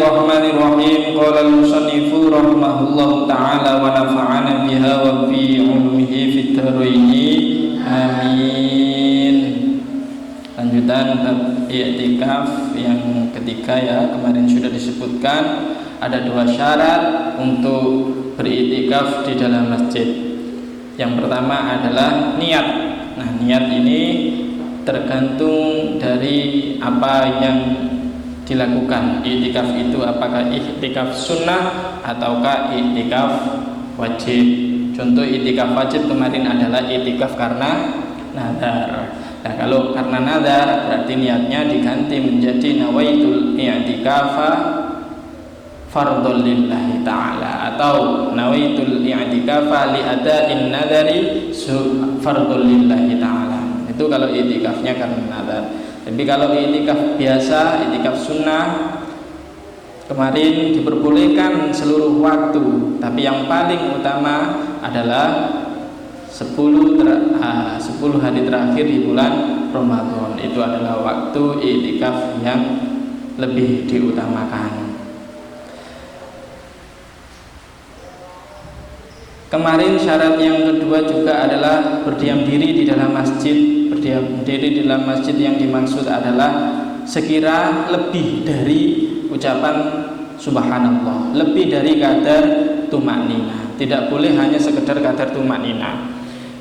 Bismillahirrahmanirrahim. Qala al-musannifu rahimahullahu ta'ala wa nafa'ana biha wa fi 'ulumihi fid dharaini. Amin. Lanjutan bab i'tikaf yang ketiga ya. Kemarin sudah disebutkan ada dua syarat untuk beriktikaf di dalam masjid. Yang pertama adalah niat. Nah, niat ini tergantung dari apa yang dilakukan. Iktikaf itu apakah iktikaf sunnah ataukah iktikaf wajib. Contoh iktikaf wajib kemarin adalah iktikaf karena nazar. Nah, kalau karena nazar berarti niatnya diganti menjadi nawaitul i'tikafa fardhul lillahi ta'ala atau nawaitul i'tikafa li ada'in nadari fardhul lillahi ta'ala. Itu kalau iktikafnya karena nazar. Tapi kalau i'tikaf biasa, i'tikaf sunnah kemarin diperbolehkan seluruh waktu, tapi yang paling utama adalah 10 hari terakhir di bulan Ramadan. Itu adalah waktu i'tikaf yang lebih diutamakan. Kemarin syarat yang kedua juga adalah berdiam diri di dalam masjid. Berdiam diri di dalam masjid yang dimaksud adalah sekira lebih dari ucapan subhanallah, lebih dari kadar tumaknina. Tidak boleh hanya sekedar kadar tumaknina.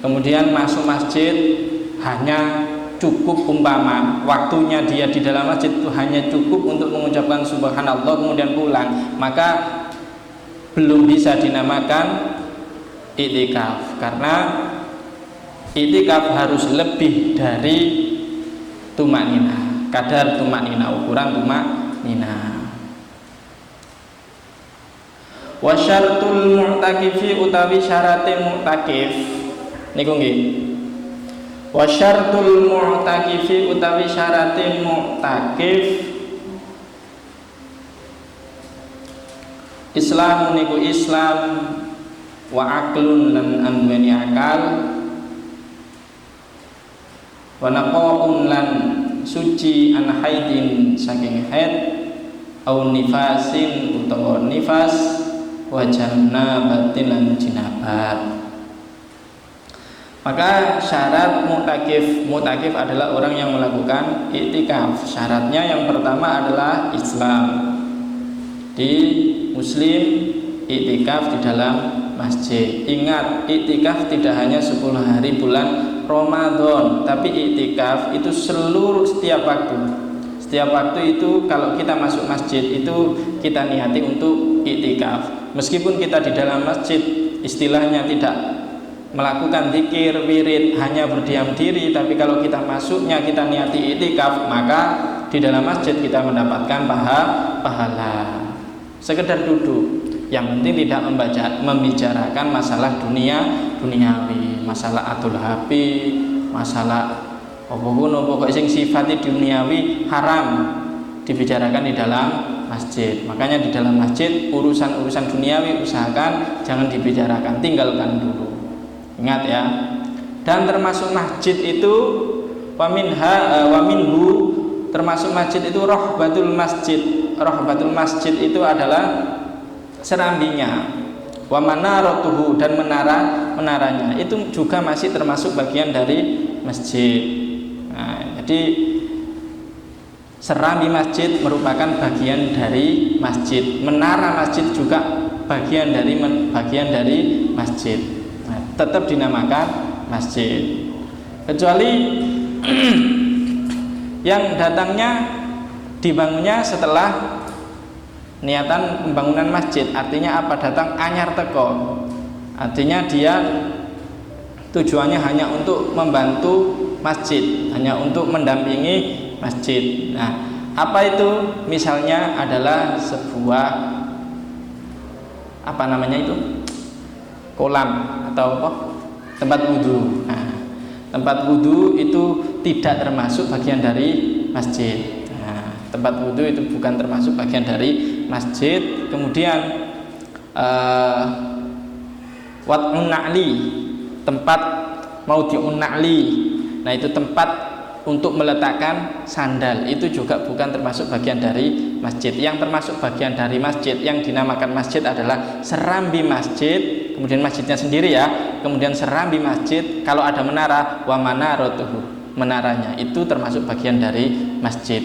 Kemudian masuk masjid hanya cukup umpama waktunya dia di dalam masjid itu hanya cukup untuk mengucapkan subhanallah kemudian pulang, maka belum bisa dinamakan i'tikaf, karena i'tikaf harus lebih dari tumaknina, kadar tumaknina, ukuran tumaknina. Wa syartul mu'takifi utawi syarate mu'takif niku nggih. Wa syartul mu'takifi utawi syarate mu'takif Islam niku Islam wa aklun lan anduweni akal wa naqaun lan suci an haidin saking haid au nifasin utawa nifas wa jannabatin lan jinabat. Maka syarat mu'takif adalah orang yang melakukan i'tikaf. Syaratnya yang pertama adalah Islam. Di muslim i'tikaf di dalam masjid. Ingat, i'tikaf tidak hanya 10 hari bulan Ramadan, tapi i'tikaf itu setiap waktu. Setiap waktu itu kalau kita masuk masjid itu kita niati untuk i'tikaf. Meskipun kita di dalam masjid istilahnya tidak melakukan zikir, wirid, hanya berdiam diri, tapi kalau kita masuknya kita niati i'tikaf, maka di dalam masjid kita mendapatkan pahala. Sekedar duduk, yang penting tidak membicarakan masalah duniawi, masalah atul hapi, masalah pokoknya sing sifatnya duniawi haram dibicarakan di dalam masjid. Makanya di dalam masjid urusan duniawi usahakan jangan dibicarakan, tinggalkan dulu. Ingat ya. Dan termasuk masjid itu waminhu termasuk masjid itu rohbatul masjid. Rohbatul masjid itu adalah serambinya, wa manaratuhu dan menaranya itu juga masih termasuk bagian dari masjid. Nah, jadi serambi masjid merupakan bagian dari masjid, menara masjid juga bagian dari masjid. Nah, tetap dinamakan masjid, kecuali yang datangnya dibangunnya setelah niatan pembangunan masjid. Artinya apa? Datang anyar teko, artinya dia tujuannya hanya untuk membantu masjid, hanya untuk mendampingi masjid. Nah, apa itu? Misalnya adalah sebuah kolam atau tempat wudhu. Nah, tempat wudhu itu tidak termasuk bagian dari masjid. Nah, tempat wudhu itu bukan termasuk bagian dari masjid. Kemudian wat'un na'li, tempat maudhi'un na'li. Nah, itu tempat untuk meletakkan sandal, itu juga bukan termasuk bagian dari masjid. Yang termasuk bagian dari masjid yang dinamakan masjid adalah serambi masjid, kemudian masjidnya sendiri ya, kemudian serambi masjid, kalau ada menara, wa manaratuhu, menaranya itu termasuk bagian dari masjid.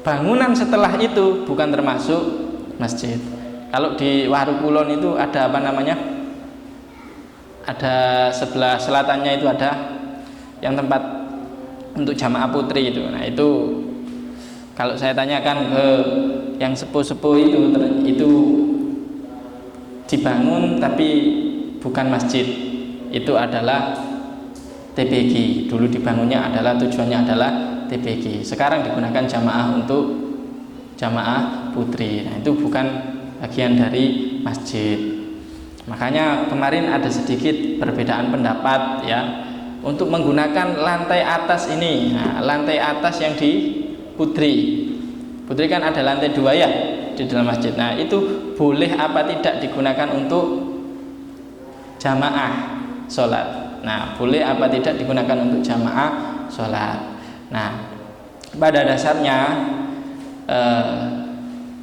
Bangunan setelah itu bukan termasuk masjid. Kalau di Warukulon itu ada apa namanya, ada sebelah selatannya itu ada yang tempat untuk jamaah putri itu. Nah itu kalau saya tanyakan ke yang sepuh-sepuh itu dibangun tapi bukan masjid, itu adalah TPG. Dulu dibangunnya adalah tujuannya adalah TPG. Sekarang digunakan jamaah untuk jamaah putri. Nah itu bukan bagian dari masjid. Makanya kemarin ada sedikit perbedaan pendapat ya untuk menggunakan lantai atas ini. Nah, lantai atas yang di putri kan ada lantai 2 ya di dalam masjid. Nah itu boleh apa tidak digunakan untuk jamaah sholat. Nah boleh apa tidak digunakan untuk jamaah sholat. Nah pada dasarnya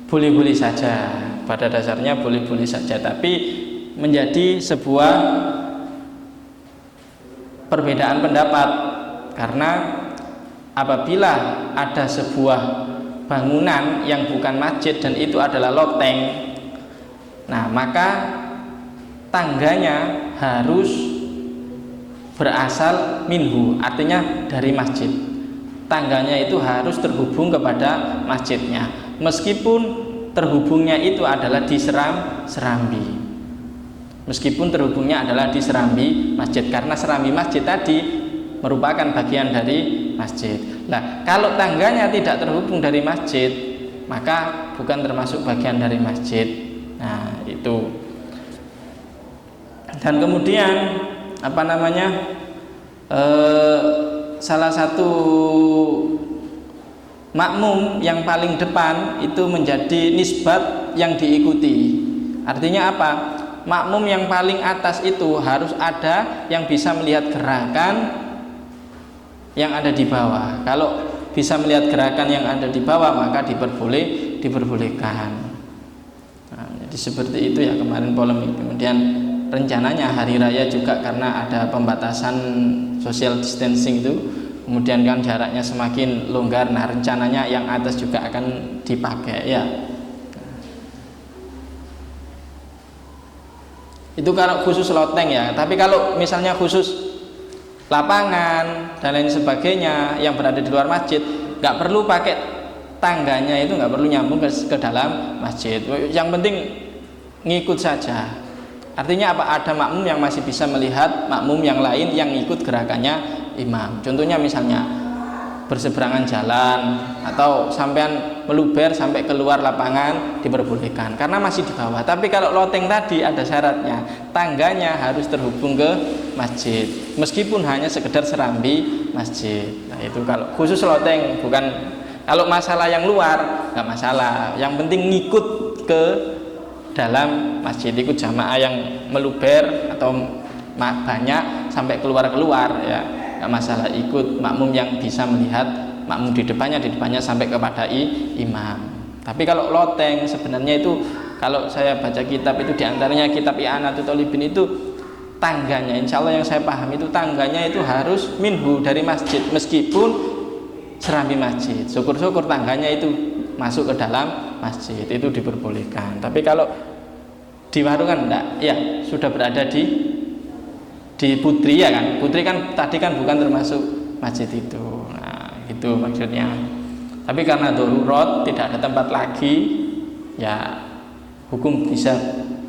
boleh-boleh saja. Pada dasarnya boleh-boleh saja, tapi menjadi sebuah perbedaan pendapat karena apabila ada sebuah bangunan yang bukan masjid dan itu adalah loteng, nah maka tangganya harus berasal minhu, artinya dari masjid. Tangganya itu harus terhubung kepada masjidnya, meskipun terhubungnya itu adalah di serambi. Meskipun terhubungnya adalah di serambi masjid, karena serambi masjid tadi merupakan bagian dari masjid. Nah, kalau tangganya tidak terhubung dari masjid, maka bukan termasuk bagian dari masjid. Nah, itu. Dan kemudian apa namanya? Salah satu makmum yang paling depan itu menjadi nisbat yang diikuti. Artinya apa? Makmum yang paling atas itu harus ada yang bisa melihat gerakan yang ada di bawah. Kalau bisa melihat gerakan yang ada di bawah, maka diperbolehkan. Nah, jadi seperti itu ya kemarin polemik. Kemudian rencananya hari raya juga karena ada pembatasan social distancing itu, kemudian kan jaraknya semakin longgar. Nah rencananya yang atas juga akan dipakai ya. Itu kalau khusus loteng ya. Tapi kalau misalnya khusus lapangan dan lain sebagainya yang berada di luar masjid, nggak perlu pakai tangganya, itu nggak perlu nyambung ke dalam masjid. Yang penting ngikut saja. Artinya apa? Ada makmum yang masih bisa melihat makmum yang lain yang ikut gerakannya imam. Contohnya misalnya berseberangan jalan atau sampean meluber sampai keluar lapangan diperbolehkan karena masih di bawah. Tapi kalau loteng tadi ada syaratnya, tangganya harus terhubung ke masjid meskipun hanya sekedar serambi masjid. Nah itu kalau khusus loteng, bukan kalau masalah yang luar nggak masalah, yang penting ngikut ke dalam masjid, ikut jamaah yang meluber atau banyak sampai keluar ya nggak masalah, ikut makmum yang bisa melihat makmum di depannya sampai kepada imam. Tapi kalau loteng sebenarnya itu kalau saya baca kitab itu diantaranya kitab I'anatul Thalibin itu tangganya, insya Allah yang saya paham itu tangganya itu harus minhu dari masjid meskipun serambi masjid. Syukur-syukur tangganya itu masuk ke dalam masjid, itu diperbolehkan. Tapi kalau di warungan enggak, ya sudah berada di putri ya kan. Putri kan tadi kan bukan termasuk masjid itu. Nah, itu maksudnya. Tapi karena darurat tidak ada tempat lagi, ya hukum bisa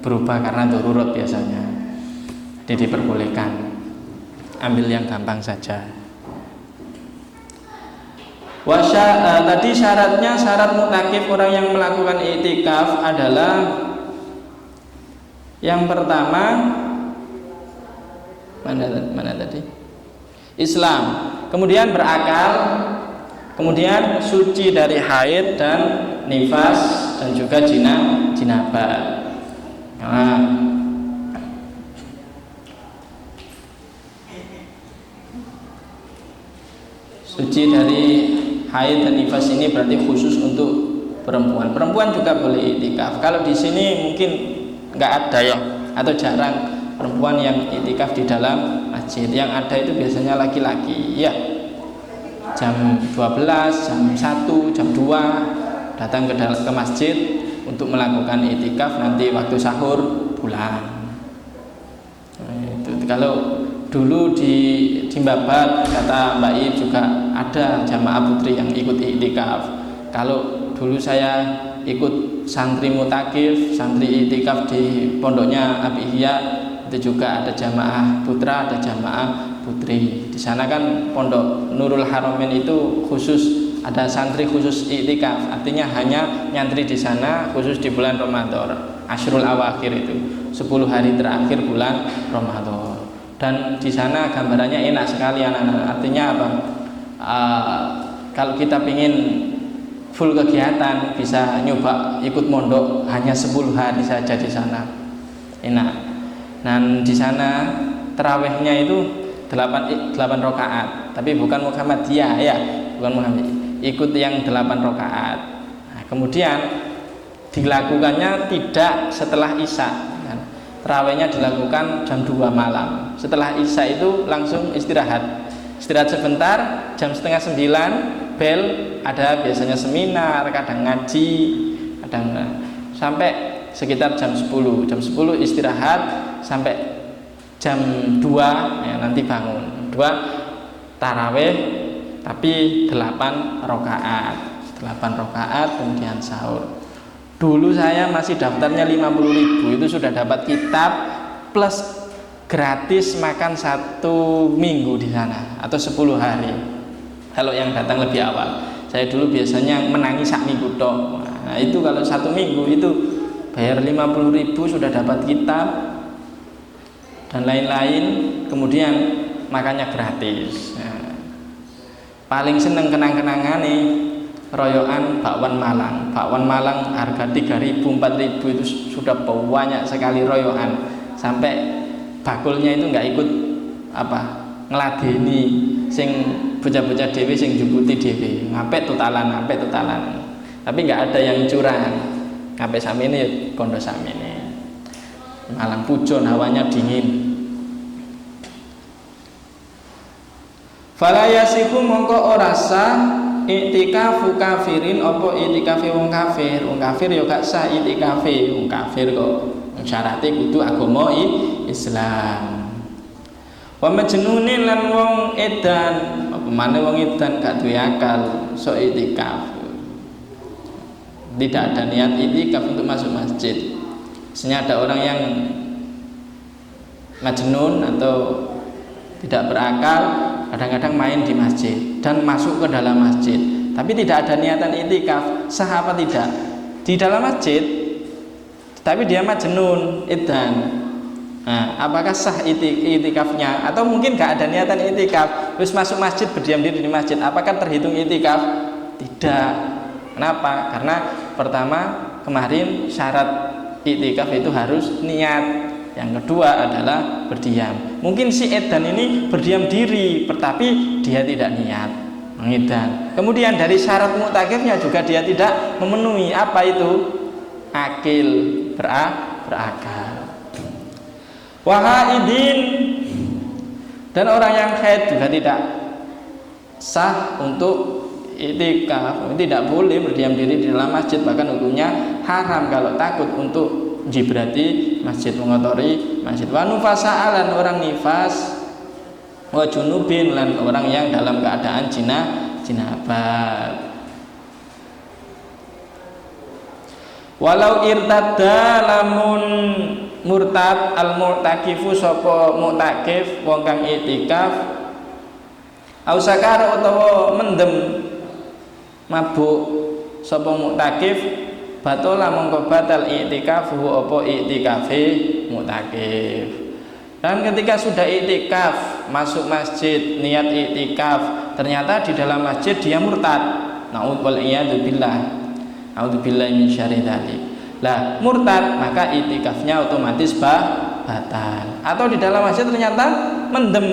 berubah karena darurat biasanya. Jadi diperbolehkan. Ambil yang gampang saja. Tadi syaratnya, syarat mutakif orang yang melakukan i'tikaf adalah yang pertama mana tadi? Islam, kemudian berakal, kemudian suci dari haid dan nifas dan juga jinabah. Nah, suci dari haid dan nifas ini berarti khusus untuk perempuan. Perempuan juga boleh iktikaf. Kalau di sini mungkin nggak ada ya, atau jarang perempuan yang iktikaf di dalam masjid. Yang ada itu biasanya laki-laki. Ya, jam 12, jam 1, jam 2 datang ke masjid untuk melakukan iktikaf, nanti waktu sahur pulang. Itu kalau dulu di Babat kata Mbak Ib juga ada jamaah putri yang ikut iktikaf. Kalau dulu saya ikut santri mutakif, santri iktikaf di pondoknya Abi Ihya, itu juga ada jamaah putra, ada jamaah putri. Di sana kan pondok Nurul Haromen itu khusus, ada santri khusus iktikaf, artinya hanya nyantri di sana khusus di bulan Ramadan, Asyrul Awakhir itu 10 hari terakhir bulan Ramadan. Dan di sana gambarannya enak sekali anak-anak. Artinya apa? Kalau kita pingin full kegiatan bisa nyoba ikut mondok hanya 10 hari saja di sana. Enak. Dan di sana tarawihnya itu 8 rakaat, tapi bukan Muhammadiyah ya, bukan Muhammadiyah. Ikut yang 8 rakaat. Nah, kemudian dilakukannya tidak setelah Isya. Tarawihnya dilakukan jam 2 malam. Setelah Isya itu langsung istirahat. Istirahat sebentar, jam setengah 9 bel, ada biasanya seminar, kadang ngaji, kadang sampai sekitar jam 10. Jam 10 istirahat sampai jam 2 ya, nanti bangun. 2 tarawih tapi 8 rakaat. 8 rakaat kemudian sahur. Dulu saya masih daftarnya 50.000, itu sudah dapat kitab plus gratis makan 1 minggu di sana atau 10 hari. Kalau yang datang lebih awal, saya dulu biasanya menangi sak minggu tok. Nah, itu kalau 1 minggu itu bayar 50.000 sudah dapat kitab dan lain-lain, kemudian makannya gratis. Nah, paling seneng kenang-kenangan nih royokan bakwan Malang. Bakwan Malang harga 3.000, 4.000 itu sudah banyak sekali royokan. Sampai bakulnya itu nggak ikut ngeladeni sing bocah-bocah dewe sing jubuti dewe. Ngape totalan. Tapi nggak ada yang curang. Ngape samene kondo samene. Malang pujon, hawanya dingin. Fala yasiku mongko ora sah i'tikafu kafirin, apa i'tikafe wong kafir. Wong kafir ya gak sah i'tikafe wong kafir kok. Syaratnya kudu agama Islam. Wa majnunin lan wong edan, apa maneh wong edan gak duwe akal sok i'tikaf. Tidak ada niat i'tikaf untuk masuk masjid. Misalnya ada orang yang majnun atau tidak berakal, kadang-kadang main di masjid dan masuk ke dalam masjid, tapi tidak ada niatan i'tikaf, sah apa tidak? Di dalam masjid, tapi dia majnun, edan. Nah, apakah sah i'tikafnya? Atau mungkin gak ada niatan i'tikaf, terus masuk masjid berdiam diri di masjid, apakah terhitung i'tikaf? Tidak. Kenapa? Karena pertama kemarin syarat i'tikaf itu harus niat. Yang kedua adalah berdiam. Mungkin si edan ini berdiam diri, tetapi dia tidak niat mengedan. Kemudian dari syarat mu'takifnya juga dia tidak memenuhi. Apa itu? Akil, berakal. Wahaidin, dan orang yang haid juga tidak sah untuk i'tikaf. Tidak boleh berdiam diri di dalam masjid, bahkan hukumnya haram kalau takut untuk jibrati masjid, mengotori masjid. Wa nufasa lan orang nifas, wa junubin lan orang yang dalam keadaan jinabat. Walau irtadda lamun murtad al mu'takifu sapa mu'takif wong kang i'tikaf, au sakar utawa mendem mabuk sapa mu'takif, batola mongko batal i'tikafu apa i'tikafe mu'takif. Dan ketika sudah i'tikaf, masuk masjid niat i'tikaf, ternyata di dalam masjid dia murtad, na'udzubillah min syarri dzalik. Lah murtad, maka i'tikafnya otomatis batal. Atau di dalam masjid ternyata mendem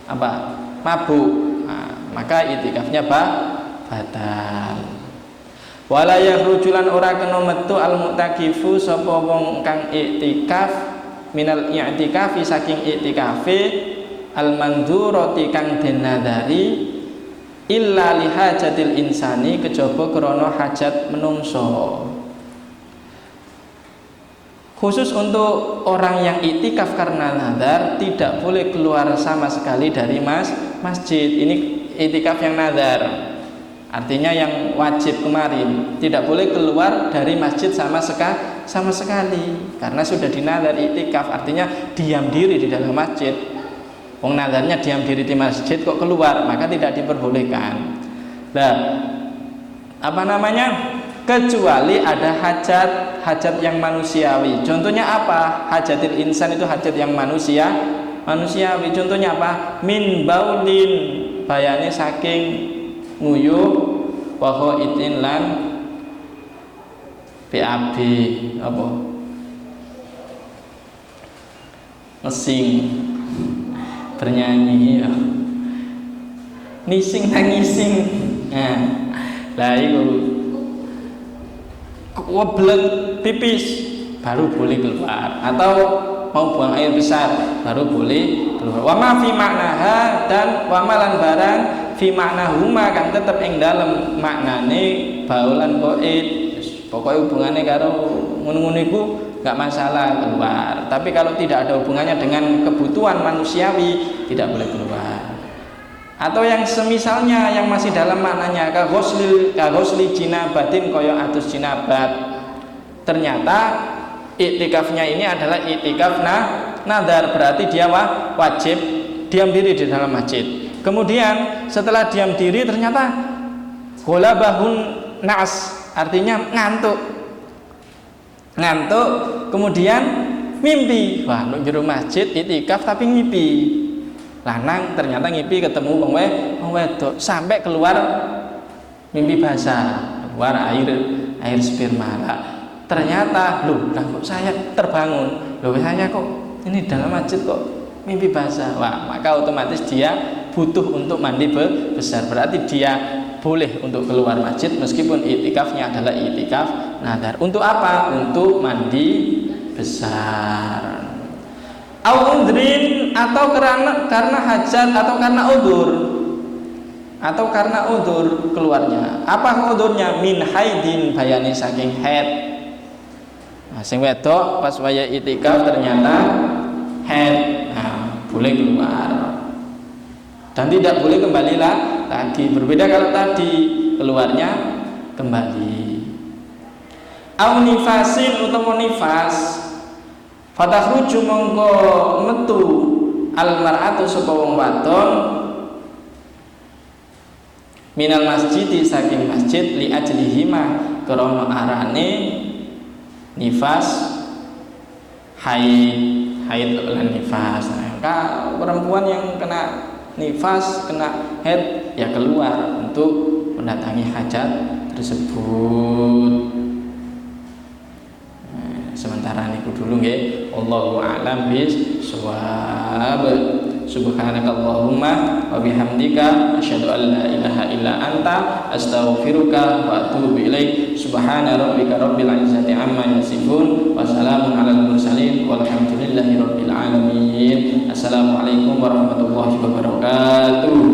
apa? Mabuk. Nah, maka i'tikafnya batal. Wala yakhrujulan ora kena metu al mu'takifu sapa wong kang i'tikaf minal i'tikafi saking i'tikafe al mandurati kang den nadari illa li hajatil insani kejaba krana hajat menungso. Khusus untuk orang yang iktikaf karena nazar tidak boleh keluar sama sekali dari masjid. Ini iktikaf yang nazar, artinya yang wajib kemarin tidak boleh keluar dari masjid sama sekali karena sudah dinazar iktikaf, artinya diam diri di dalam masjid. Wong nazarnya diam diri di masjid kok keluar, maka tidak diperbolehkan. Nah, apa namanya? Kecuali ada hajat yang manusiawi. Contohnya apa? Hajatil insan itu hajat yang manusiawi. Contohnya apa? Min baulin, bayane saking nguyuh, wa khaitin lan BAB apa? Ngesing, bernyanyi ya. Nising nangising. Nah, lah itu weblek pipis baru boleh keluar, atau mau buang air besar baru boleh keluar. Wa ma fi maknaha, dan wa malan barang fi maknahuma kan tetep ing dalem maknane baulan qaid. Pokoknya hubungannya karo ngono-ngono iku enggak masalah keluar. Tapi kalau tidak ada hubungannya dengan kebutuhan manusiawi tidak boleh keluar. Atau yang semisalnya yang masih dalam maknanya ka ghusli jinabatin kaya atus jinabat. Ternyata iktikafnya ini adalah iktikaf nazar, berarti dia wajib diam diri di dalam masjid. Kemudian setelah diam diri ternyata ghalabahun nas, artinya ngantuk, kemudian mimpi. Wah, lu jero masjid iktikaf tapi ngimpi. Lanang ternyata ngipi ketemu wong wedok sampai keluar mimpi basah, keluar air sperma. Ternyata lah kok saya terbangun, saya kok ini dalam masjid kok mimpi basah. Wah, maka otomatis dia butuh untuk mandi besar, berarti dia boleh untuk keluar masjid meskipun iktikafnya adalah iktikaf nazar. Untuk apa? Untuk mandi besar. Au udrin, atau karena hajat, atau karena udzur keluarnya. Apa udzurnya? Min haidin, bayane saking haid. Nah, sing wedok pas waya itikaf ternyata haid, nah, boleh keluar dan tidak boleh kembali lagi. Berbeda kalau tadi keluarnya kembali. Au nifasin, utawa nifas. Fatakhruju mongko metu almar'atu sapa wong wadon minal masjidi saking masjid li ajlihima krana arane nifas haid lan nifas. Maka perempuan yang kena nifas, kena haid ya keluar untuk mendatangi hajat tersebut. Sementara niku dulu nggih. Wallahu a'lam bishawab. Subhanakallahumma wa bihamdika asyhadu an la ilaha illa anta astaghfiruka wa atubu ilaik. Subhana rabbika rabbil izzati amma yasifun wa salamun alal mursalin walhamdulillahi rabbil alamin. Assalamualaikum warahmatullahi wabarakatuh.